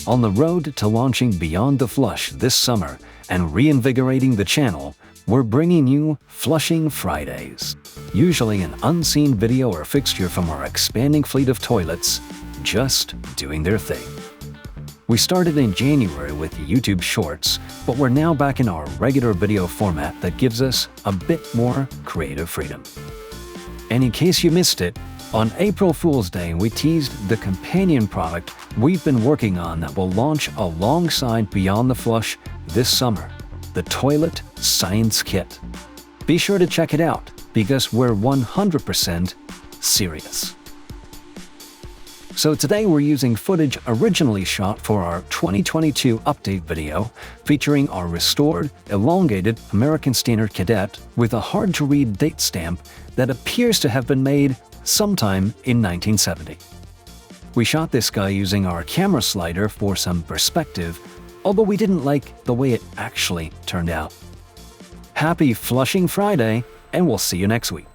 On the road to launching Beyond the Flush this summer and reinvigorating the channel, we're bringing you Flushing Fridays. Usually an unseen video or fixture from our expanding fleet of toilets, just doing their thing. We started in January with YouTube Shorts, but we're now back in our regular video format that gives us a bit more creative freedom. And in case you missed it, on April Fool's Day, we teased the companion product we've been working on that will launch alongside Beyond the Flush this summer, the Toilet Science Kit. Be sure to check it out because we're 100% serious. So today we're using footage originally shot for our 2022 update video featuring our restored, elongated American Standard Cadet with a hard-to-read date stamp that appears to have been made sometime in 1970. We shot this guy using our camera slider for some perspective, although we didn't like the way it actually turned out. Happy Flushing Friday, and we'll see you next week.